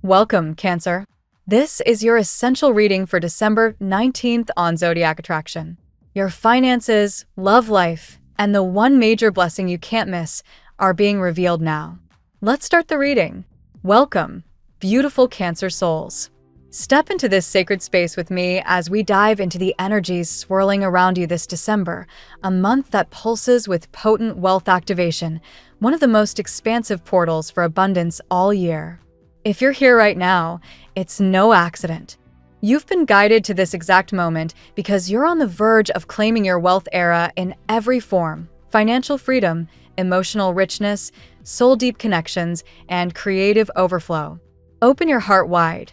Welcome, Cancer. This is your essential reading for December 19th on Zodiac Attraction. Your finances, love life, and the one major blessing you can't miss are being revealed now. Let's start the reading. Welcome, beautiful Cancer souls. Step into this sacred space with me as we dive into the energies swirling around you this December, a month that pulses with potent wealth activation, one of the most expansive portals for abundance all year. If you're here right now, it's no accident. You've been guided to this exact moment because you're on the verge of claiming your wealth era in every form: financial freedom, emotional richness, soul-deep connections, and creative overflow. Open your heart wide.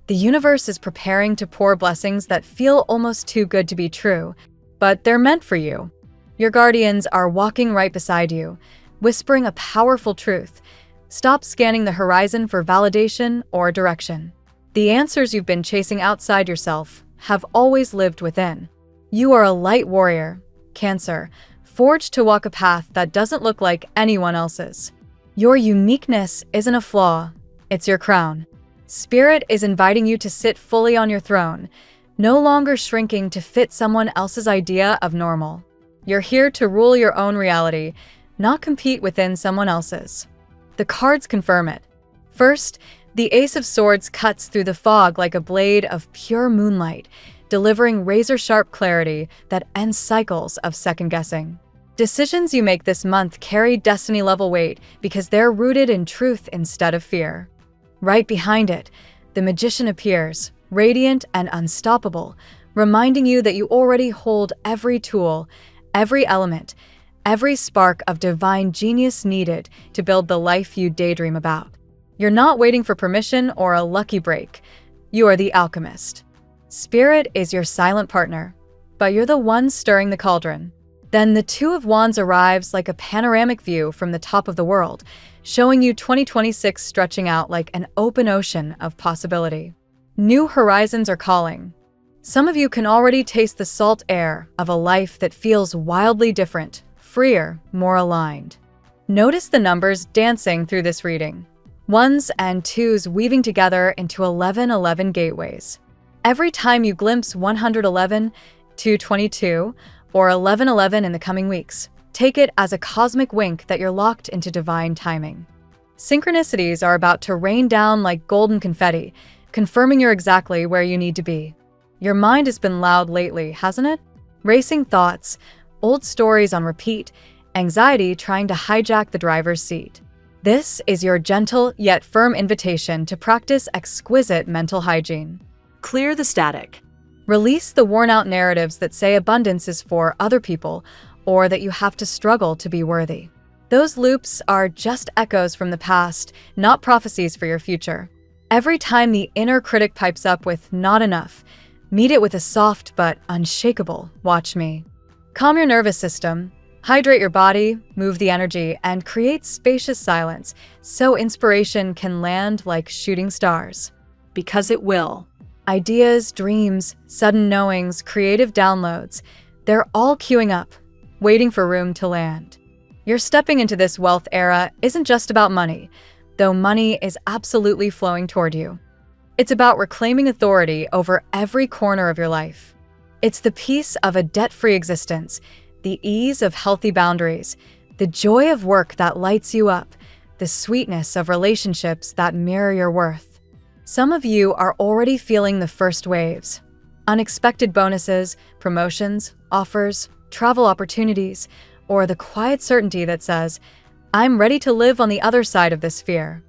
The universe is preparing to pour blessings that feel almost too good to be true, but they're meant for you. Your guardians are walking right beside you, whispering a powerful truth. Stop scanning the horizon for validation or direction. The answers you've been chasing outside yourself have always lived within. You are a light warrior, Cancer, forged to walk a path that doesn't look like anyone else's. Your uniqueness isn't a flaw, it's your crown. Spirit is inviting you to sit fully on your throne, no longer shrinking to fit someone else's idea of normal. You're here to rule your own reality, not compete within someone else's. The cards confirm it. First, the Ace of Swords cuts through the fog like a blade of pure moonlight, delivering razor-sharp clarity that ends cycles of second-guessing. Decisions you make this month carry destiny-level weight because they're rooted in truth instead of fear. Right behind it, the Magician appears, radiant and unstoppable, reminding you that you already hold every tool, every element, every spark of divine genius needed to build the life you daydream about. You're not waiting for permission or a lucky break. You are the alchemist. Spirit is your silent partner, but you're the one stirring the cauldron. Then the Two of Wands arrives like a panoramic view from the top of the world, showing you 2026 stretching out like an open ocean of possibility. New horizons are calling. Some of you can already taste the salt air of a life that feels wildly different, freer, more aligned. Notice the numbers dancing through this reading. Ones and twos weaving together into 1111 gateways. Every time you glimpse 111, 222, or 1111 in the coming weeks, take it as a cosmic wink that you're locked into divine timing. Synchronicities are about to rain down like golden confetti, confirming you're exactly where you need to be. Your mind has been loud lately, hasn't it? Racing thoughts, old stories on repeat, anxiety trying to hijack the driver's seat. This is your gentle yet firm invitation to practice exquisite mental hygiene. Clear the static. Release the worn-out narratives that say abundance is for other people or that you have to struggle to be worthy. Those loops are just echoes from the past, not prophecies for your future. Every time the inner critic pipes up with "not enough," meet it with a soft but unshakable "watch me." Calm your nervous system, hydrate your body, move the energy, and create spacious silence so inspiration can land like shooting stars. Because it will. Ideas, dreams, sudden knowings, creative downloads, they're all queuing up, waiting for room to land. Your stepping into this wealth era isn't just about money, though money is absolutely flowing toward you. It's about reclaiming authority over every corner of your life. It's the peace of a debt-free existence, the ease of healthy boundaries, the joy of work that lights you up, the sweetness of relationships that mirror your worth. Some of you are already feeling the first waves. Unexpected bonuses, promotions, offers, travel opportunities, or the quiet certainty that says, "I'm ready to live on the other side of this fear."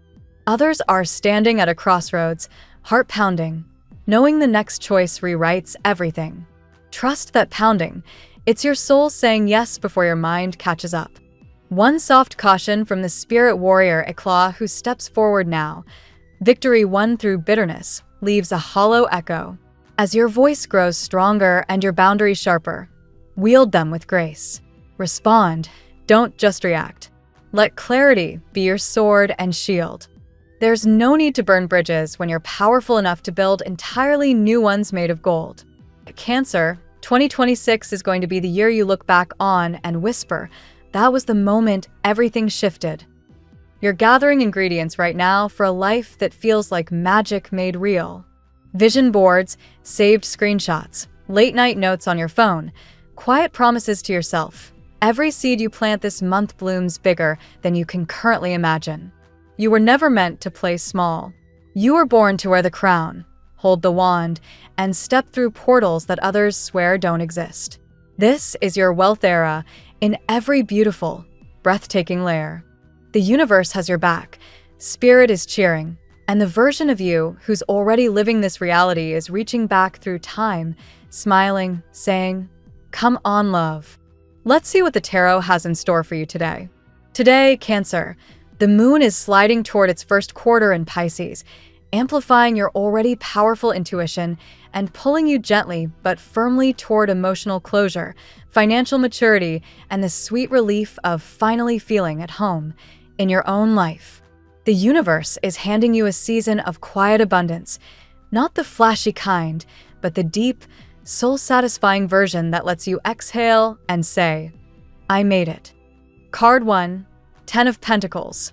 Others are standing at a crossroads, heart pounding, knowing the next choice rewrites everything. Trust that pounding. It's your soul saying yes before your mind catches up. One soft caution from the spirit warrior Eclaw who steps forward now. Victory won through bitterness leaves a hollow echo. As your voice grows stronger and your boundaries sharper, wield them with grace. Respond, don't just react. Let clarity be your sword and shield. There's no need to burn bridges when you're powerful enough to build entirely new ones made of gold. Cancer, 2026 is going to be the year you look back on and whisper, "That was the moment everything shifted." You're gathering ingredients right now for a life that feels like magic made real. Vision boards, saved screenshots, late-night notes on your phone, quiet promises to yourself. Every seed you plant this month blooms bigger than you can currently imagine. You were never meant to play small. You were born to wear the crown, hold the wand, and step through portals that others swear don't exist. This is your wealth era in every beautiful, breathtaking layer. The universe has your back, spirit is cheering, and the version of you who's already living this reality is reaching back through time, smiling, saying, "Come on, love." Let's see what the tarot has in store for you today. Today, Cancer, the moon is sliding toward its first quarter in Pisces, amplifying your already powerful intuition and pulling you gently but firmly toward emotional closure, financial maturity, and the sweet relief of finally feeling at home in your own life. The universe is handing you a season of quiet abundance, not the flashy kind, but the deep, soul-satisfying version that lets you exhale and say, "I made it." Card 1, 10 of Pentacles.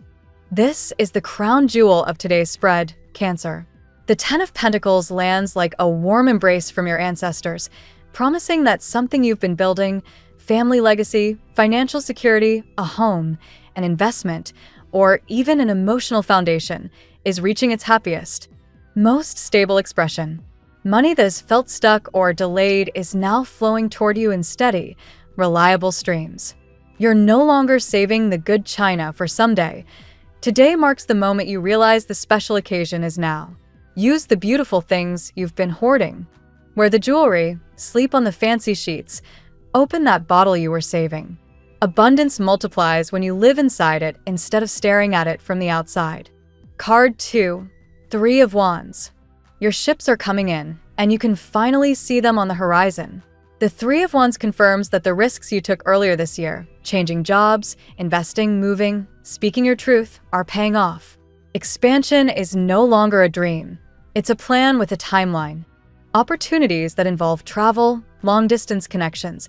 This is the crown jewel of today's spread, Cancer. The 10 of Pentacles lands like a warm embrace from your ancestors, promising that something you've been building, family legacy, financial security, a home, an investment, or even an emotional foundation, is reaching its happiest, most stable expression. Money that has felt stuck or delayed is now flowing toward you in steady, reliable streams. You're no longer saving the good china for someday. Today marks the moment you realize the special occasion is now. Use the beautiful things you've been hoarding. Wear the jewelry, sleep on the fancy sheets, open that bottle you were saving. Abundance multiplies when you live inside it instead of staring at it from the outside. Card 2, 3 of Wands. Your ships are coming in, and you can finally see them on the horizon. The 3 of Wands confirms that the risks you took earlier this year, changing jobs, investing, moving, speaking your truth, are paying off. Expansion is no longer a dream. It's a plan with a timeline. Opportunities that involve travel, long-distance connections,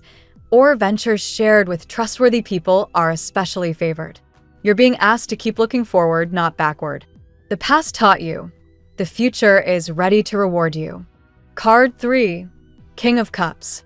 or ventures shared with trustworthy people are especially favored. You're being asked to keep looking forward, not backward. The past taught you. The future is ready to reward you. Card 3, King of Cups.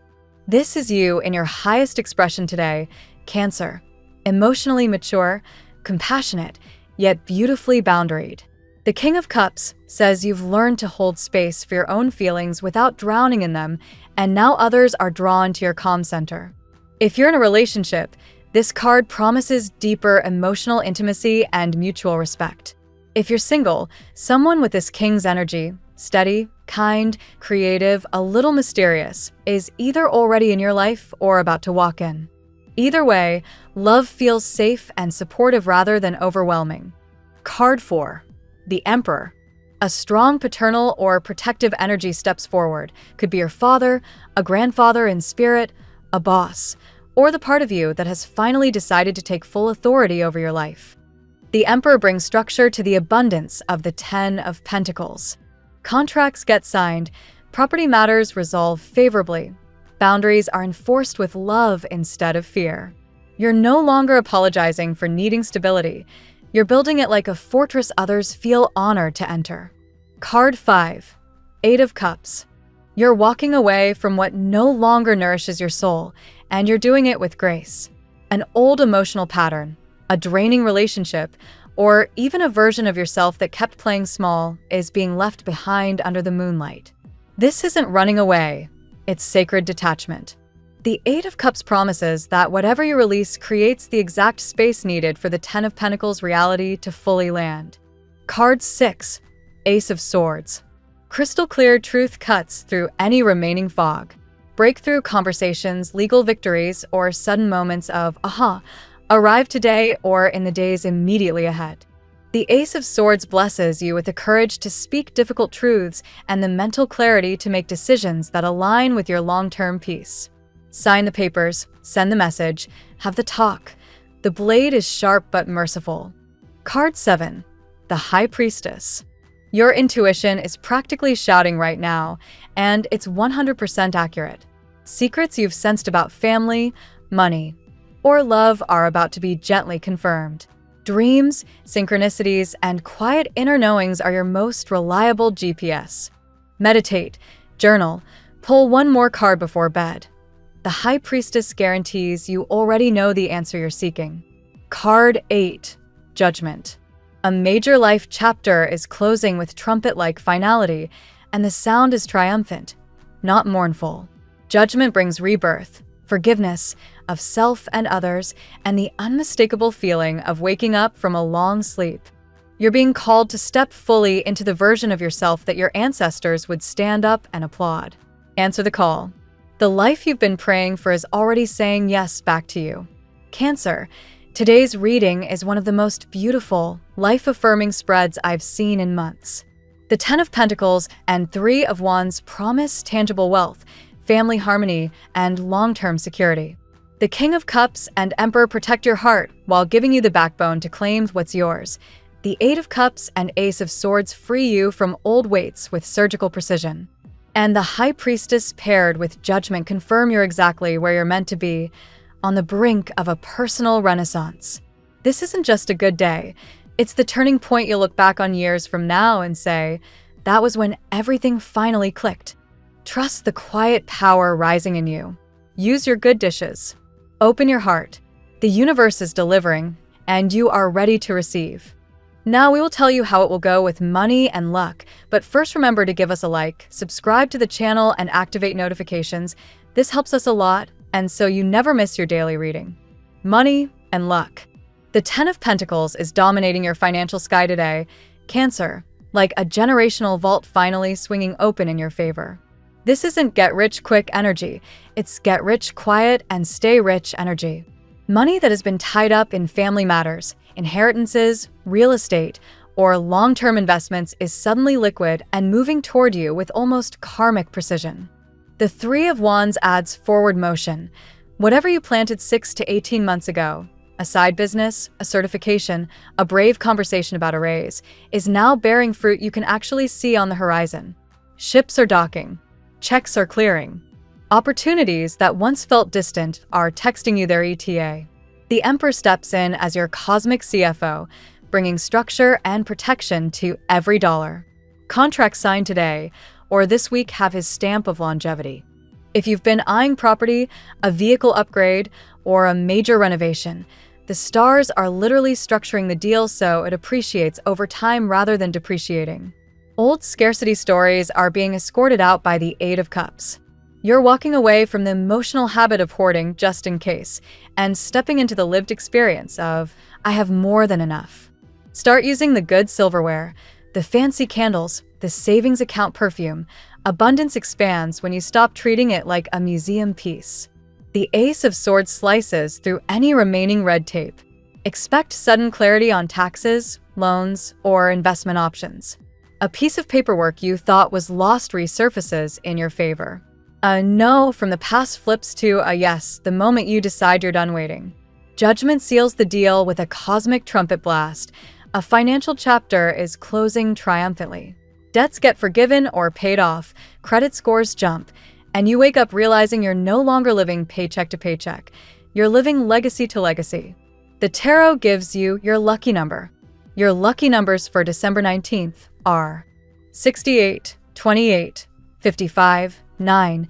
This is you in your highest expression today, Cancer. Emotionally mature, compassionate, yet beautifully boundaried. The King of Cups says you've learned to hold space for your own feelings without drowning in them, and now others are drawn to your calm center. If you're in a relationship, this card promises deeper emotional intimacy and mutual respect. If you're single, someone with this King's energy, steady, kind, creative, a little mysterious, is either already in your life or about to walk in. Either way, love feels safe and supportive rather than overwhelming. Card 4, the Emperor. A strong paternal or protective energy steps forward. Could be your father, a grandfather in spirit, a boss, or the part of you that has finally decided to take full authority over your life. The Emperor brings structure to the abundance of the 10 of Pentacles. Contracts get signed, property matters resolve favorably, boundaries are enforced with love instead of fear. You're no longer apologizing for needing stability. You're building it like a fortress others feel honored to enter. Card 5, 8 of Cups. You're walking away from what no longer nourishes your soul, and you're doing it with grace. An old emotional pattern, a draining relationship, or even a version of yourself that kept playing small is being left behind under the moonlight. This isn't running away, it's sacred detachment. The 8 of Cups promises that whatever you release creates the exact space needed for the 10 of Pentacles reality to fully land. Card 6, Ace of Swords. Crystal clear truth cuts through any remaining fog. Breakthrough conversations, legal victories, or sudden moments of aha arrive today or in the days immediately ahead. The Ace of Swords blesses you with the courage to speak difficult truths and the mental clarity to make decisions that align with your long-term peace. Sign the papers, send the message, have the talk. The blade is sharp but merciful. Card 7, the High Priestess. Your intuition is practically shouting right now, and it's 100% accurate. Secrets you've sensed about family, money, or love are about to be gently confirmed. Dreams, synchronicities, and quiet inner knowings are your most reliable GPS. Meditate, journal, pull one more card before bed. The High Priestess guarantees you already know the answer you're seeking. Card 8, Judgment. A major life chapter is closing with trumpet-like finality, and the sound is triumphant, not mournful. Judgment brings rebirth, forgiveness of self and others, and the unmistakable feeling of waking up from a long sleep. You're being called to step fully into the version of yourself that your ancestors would stand up and applaud. Answer the call. The life you've been praying for is already saying yes back to you. Cancer. Today's reading is one of the most beautiful, life-affirming spreads I've seen in months. The 10 of Pentacles and 3 of Wands promise tangible wealth, family harmony, and long-term security. The King of Cups and Emperor protect your heart while giving you the backbone to claim what's yours. The 8 of Cups and Ace of Swords free you from old weights with surgical precision. And the High Priestess paired with Judgment confirm you're exactly where you're meant to be, on the brink of a personal renaissance. This isn't just a good day. It's the turning point you'll look back on years from now and say, that was when everything finally clicked. Trust the quiet power rising in you. Use your good dishes. Open your heart. The universe is delivering, and you are ready to receive. Now we will tell you how it will go with money and luck, but first remember to give us a like, subscribe to the channel, and activate notifications. This helps us a lot, and so you never miss your daily reading. Money and luck. The 10 of Pentacles is dominating your financial sky today. Cancer, like a generational vault finally swinging open in your favor. This isn't get-rich-quick energy. It's get-rich-quiet and stay-rich energy. Money that has been tied up in family matters, inheritances, real estate, or long-term investments is suddenly liquid and moving toward you with almost karmic precision. The 3 of Wands adds forward motion. Whatever you planted 6 to 18 months ago, a side business, a certification, a brave conversation about a raise, is now bearing fruit you can actually see on the horizon. Ships are docking. Checks are clearing. Opportunities that once felt distant are texting you their ETA. The Emperor steps in as your cosmic CFO, bringing structure and protection to every dollar. Contracts signed today or this week have his stamp of longevity. If you've been eyeing property, a vehicle upgrade, or a major renovation, the stars are literally structuring the deal so it appreciates over time rather than depreciating. Old scarcity stories are being escorted out by the 8 of Cups. You're walking away from the emotional habit of hoarding just in case, and stepping into the lived experience of, I have more than enough. Start using the good silverware, the fancy candles, the savings account perfume. Abundance expands when you stop treating it like a museum piece. The Ace of Swords slices through any remaining red tape. Expect sudden clarity on taxes, loans, or investment options. A piece of paperwork you thought was lost resurfaces in your favor. A no from the past flips to a yes the moment you decide you're done waiting. Judgment seals the deal with a cosmic trumpet blast. A financial chapter is closing triumphantly. Debts get forgiven or paid off, credit scores jump, and you wake up realizing you're no longer living paycheck to paycheck. You're living legacy to legacy. The tarot gives you your lucky number. Your lucky numbers for December 19th are 68, 28, 55, 9,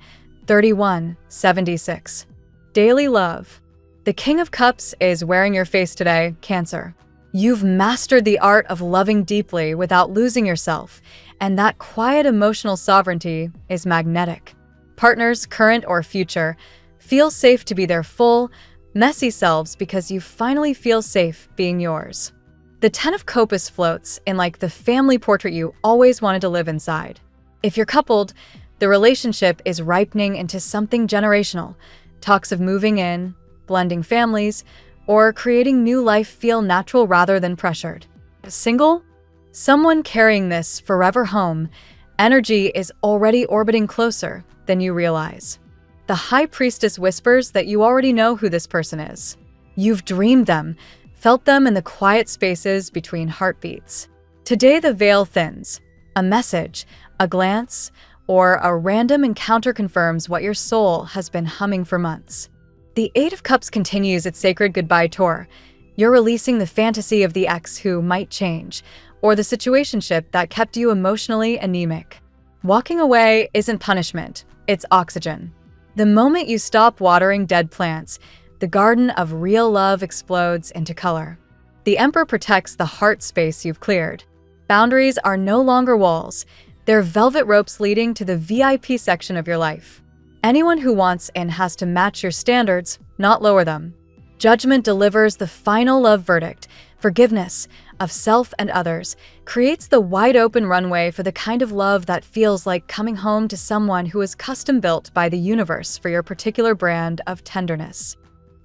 31, 76. Daily love. The King of Cups is wearing your face today, Cancer. You've mastered the art of loving deeply without losing yourself, and that quiet emotional sovereignty is magnetic. Partners, current or future, feel safe to be their full, messy selves because you finally feel safe being yours. The 10 of Copas floats in like the family portrait you always wanted to live inside. If you're coupled, the relationship is ripening into something generational. Talks of moving in, blending families, or creating new life feel natural rather than pressured. Single? Someone carrying this forever home. Energy is already orbiting closer than you realize. The High Priestess whispers that you already know who this person is. You've dreamed them, felt them in the quiet spaces between heartbeats. Today the veil thins. A message, a glance, or a random encounter confirms what your soul has been humming for months. The 8 of Cups continues its sacred goodbye tour. You're releasing the fantasy of the ex who might change, or the situationship that kept you emotionally anemic. Walking away isn't punishment, it's oxygen. The moment you stop watering dead plants, the garden of real love explodes into color. The Emperor protects the heart space you've cleared. Boundaries are no longer walls, they're velvet ropes leading to the VIP section of your life. Anyone who wants in has to match your standards, not lower them. Judgment delivers the final love verdict. Forgiveness of self and others creates the wide-open runway for the kind of love that feels like coming home to someone who is custom-built by the universe for your particular brand of tenderness.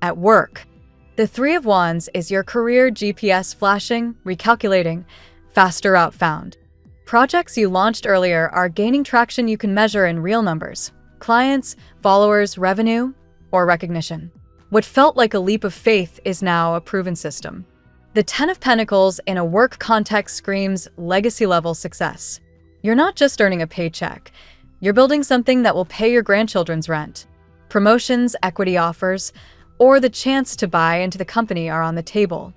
At work, the Three of Wands is your career GPS flashing, recalculating, faster route found. Projects you launched earlier are gaining traction you can measure in real numbers: clients, followers, revenue, or recognition. What felt like a leap of faith is now a proven system. The Ten of Pentacles in a work context screams legacy-level success. You're not just earning a paycheck, you're building something that will pay your grandchildren's rent. Promotions, equity offers, or the chance to buy into the company are on the table.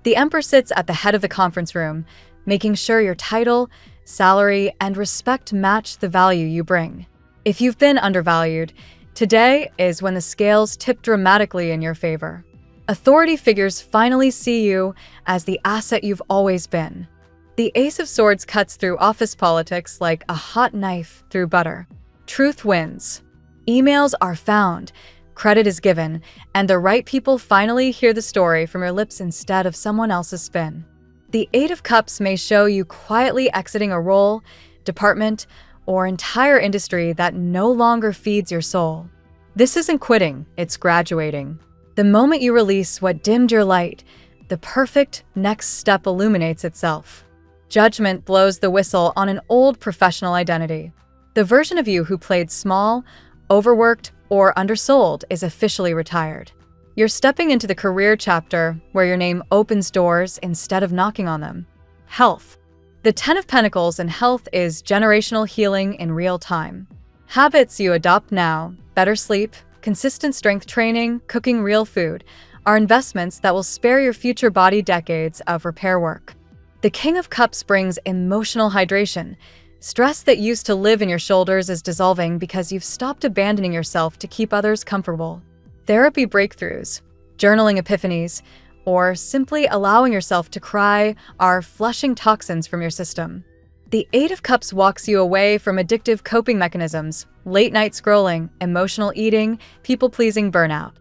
The Emperor sits at the head of the conference room, making sure your title, salary, and respect match the value you bring. If you've been undervalued, today is when the scales tip dramatically in your favor. Authority figures finally see you as the asset you've always been. The Ace of Swords cuts through office politics like a hot knife through butter. Truth wins. Emails are found, credit is given, and the right people finally hear the story from your lips instead of someone else's spin. The Eight of Cups may show you quietly exiting a role, department, or entire industry that no longer feeds your soul. This isn't quitting, it's graduating. The moment you release what dimmed your light, the perfect next step illuminates itself. Judgment blows the whistle on an old professional identity. The version of you who played small, overworked, or undersold is officially retired. You're stepping into the career chapter where your name opens doors instead of knocking on them. Health. The Ten of Pentacles in health is generational healing in real time. Habits you adopt now, better sleep, consistent strength training, cooking real food, are investments that will spare your future body decades of repair work. The King of Cups brings emotional hydration. Stress that used to live in your shoulders is dissolving because you've stopped abandoning yourself to keep others comfortable. Therapy breakthroughs, journaling epiphanies, or simply allowing yourself to cry are flushing toxins from your system. The Eight of Cups walks you away from addictive coping mechanisms, late-night scrolling, emotional eating, people-pleasing burnout.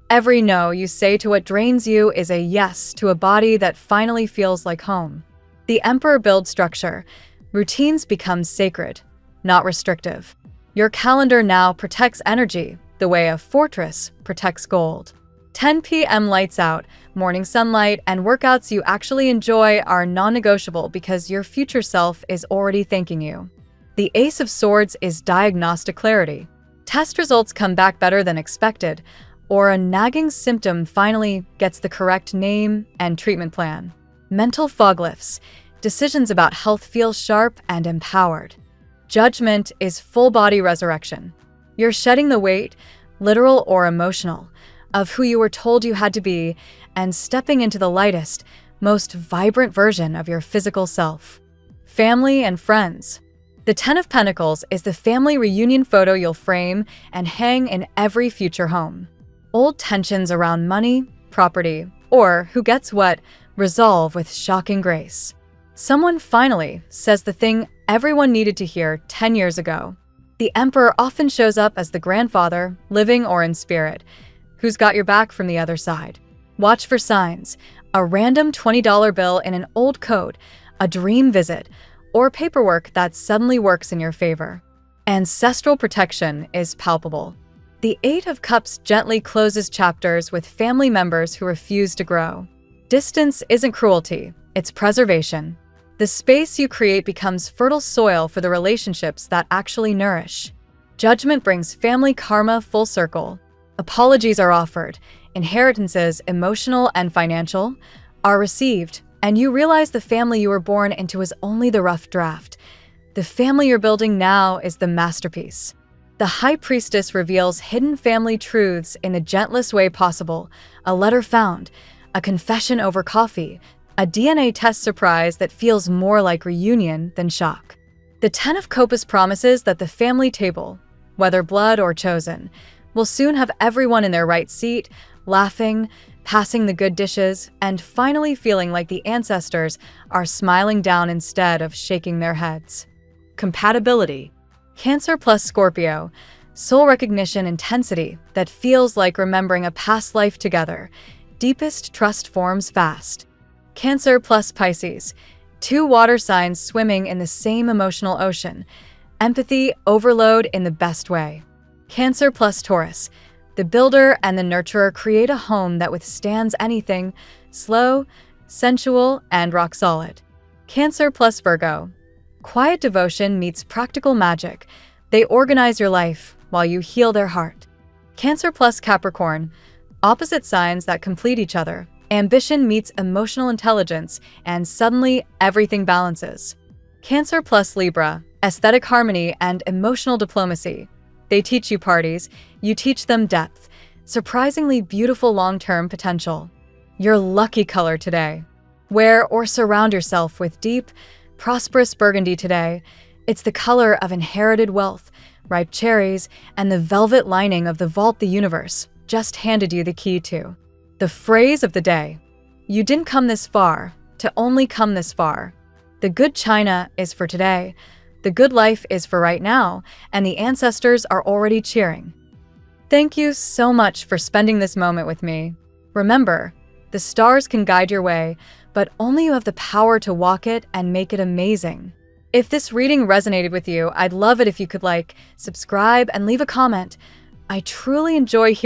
Every no you say to what drains you is a yes to a body that finally feels like home. The Emperor builds structure. Routines become sacred, not restrictive. Your calendar now protects energy the way a fortress protects gold. 10 p.m. lights out, morning sunlight, and workouts you actually enjoy are non-negotiable because your future self is already thanking you. The Ace of Swords is diagnostic clarity. Test results come back better than expected, or a nagging symptom finally gets the correct name and treatment plan. Mental fog lifts. Decisions about health feel sharp and empowered. Judgment is full-body resurrection. You're shedding the weight, literal or emotional, of who you were told you had to be and stepping into the lightest, most vibrant version of your physical self. Family and friends. The Ten of Pentacles is the family reunion photo you'll frame and hang in every future home. Old tensions around money, property, or who gets what resolve with shocking grace. Someone finally says the thing everyone needed to hear 10 years ago. The Emperor often shows up as the grandfather, living or in spirit, who's got your back from the other side. Watch for signs: a random $20 bill in an old coat, a dream visit, or paperwork that suddenly works in your favor. Ancestral protection is palpable. The Eight of Cups gently closes chapters with family members who refuse to grow. Distance isn't cruelty, it's preservation. The space you create becomes fertile soil for the relationships that actually nourish. Judgment brings family karma full circle. Apologies are offered, inheritances, emotional and financial, are received, and you realize the family you were born into is only the rough draft. The family you're building now is the masterpiece. The High Priestess reveals hidden family truths in the gentlest way possible: a letter found, a confession over coffee, a DNA test surprise that feels more like reunion than shock. The Ten of Copas promises that the family table, whether blood or chosen, will soon have everyone in their right seat, laughing, passing the good dishes, and finally feeling like the ancestors are smiling down instead of shaking their heads. Compatibility. Cancer plus Scorpio, soul recognition intensity that feels like remembering a past life together. Deepest trust forms fast. Cancer plus Pisces, two water signs swimming in the same emotional ocean. Empathy overload in the best way. Cancer plus Taurus, the builder and the nurturer create a home that withstands anything, slow, sensual, and rock solid. Cancer plus Virgo, quiet devotion meets practical magic. They organize your life while you heal their heart. Cancer plus Capricorn, opposite signs that complete each other. Ambition meets emotional intelligence, and suddenly everything balances. Cancer plus Libra, aesthetic harmony and emotional diplomacy. They teach you parties, you teach them depth. Surprisingly beautiful long-term potential. Your lucky color today. Wear or surround yourself with deep, prosperous burgundy today. It's the color of inherited wealth, ripe cherries, and the velvet lining of the vault the universe just handed you the key to. The phrase of the day: you didn't come this far to only come this far. The good china is for today, the good life is for right now, and the ancestors are already cheering. Thank you so much for spending this moment with me. Remember, the stars can guide your way, but only you have the power to walk it and make it amazing. If this reading resonated with you, I'd love it if you could like, subscribe, and leave a comment. I truly enjoy hearing